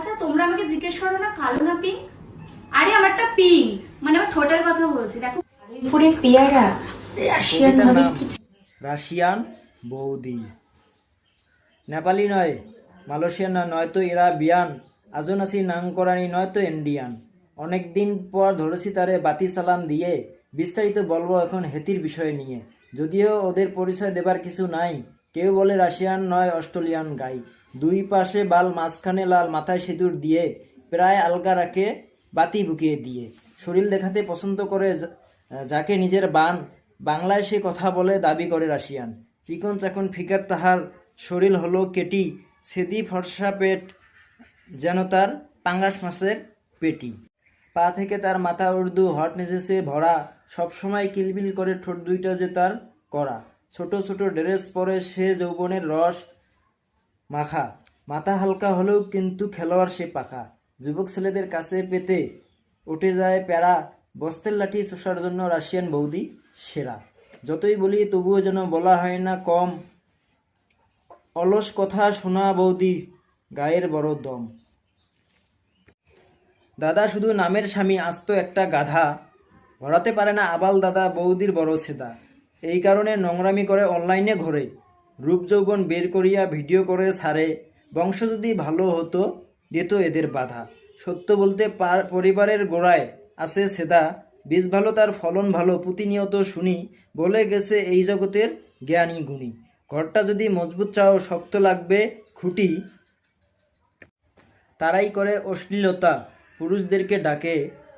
আচ্ছা তোমরা আমাকে জিজ্ঞেস করো না কালো না পিঙ্ক। আরে আমারটা পিঙ্ক, মানে আমার ঠোঁটের কথা বলছি। দেখো আলিপুরের পেয়ারা রাশিয়ান কবিতার ভাবে নাম কি রাশিয়ান বৌদি। নেপালি নয়, মালয়েশিয়ান না, নয়তো এরাবিয়ান, আজও নাসি নাং করানি, নয়তো ইন্ডিয়ান। অনেক দিন পর ধরেছি তারে বাতি চালান দিয়ে, বিস্তারিত বলবো এখন হেতির বিষয় নিয়ে। যদিও ওদের পরিচয় দেবার কিছু নাই, কেউ বলে রাশিয়ান নয় অস্ট্রেলিয়ান গাই, দুই পাশে বাল মাঝখানে লাল, মাথায় সিঁদুর দিয়ে, প্রায় আলগা রাখে বাতি বুকিয়ে দিয়ে। শরীর দেখাতে পছন্দ করে যাকে নিজের বান, বাংলায় সে কথা বলে দাবি করে রাশিয়ান। চিকন চাকন ফিকার তাহার শরীর হলো কেটি, সেদি ফর্সা পেট যেন তার পাঙ্গাস মাছের পেটি। পা থেকে তার মাথা উর্দু হট নেচেছে ভরা, সবসময় কিলবিল করে ঠোঁট দুইটা যে তার করা। ছোট ছোট ড্রেস পরে সে যৌবনের রস মাখা, মাথা হালকা হলেও কিন্তু খেলোয়াড় সে পাখা। যুবক ছেলেদের কাছে পেতে উঠে যায় প্যারা, বস্তের লাঠি চষার জন্য রাশিয়ান বৌদি সেরা। যতই বলি তবুও যেন বলা হয় না কম, অলস কথা শোনা বৌদি গায়ের বড় দম। দাদা শুধু নামের স্বামী, আস্ত একটা গাধা, ভরাতে পারে না আবাল দাদা বৌদির বড় ছেদা। এই কারণে নোংরামি করে অনলাইনে ঘোরে, রূপ যৌবন বের করিয়া ভিডিও করে ছাড়ে। বংশ যদি ভালো হতো দিত এদের বাধা, সত্য বলতে পরিবারের গোড়ায় আছে ছেদা। বীজ ভালো তার ফলন ভালো, প্রতিনিয়ত শুনি, বলে গেছে এই জগতের জ্ঞানী গুণী। ঘরটা যদি মজবুত চাও শক্ত লাগবে খুঁটি, তারাই করে অশ্লীলতা পুরুষদেরকে ডাকে।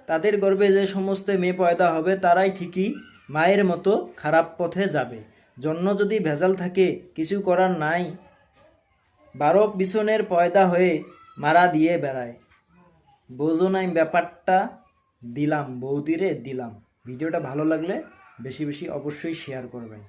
তাদের গর্ভে যে সমস্ত মেয়ে পয়দা হবে তারাই ঠিকই মায়ের মতো খারাপ পথে যাবে। জন্ম যদি ভেজাল থাকে কিছু করার নাই, বারক বিছনের পয়দা হয়ে মারা দিয়ে বেড়ায়। বোঝো নাই ব্যাপারটা, দিলাম বৌদিরে দিলাম। ভিডিওটা ভালো লাগলে বেশি বেশি অবশ্যই শেয়ার করবেন।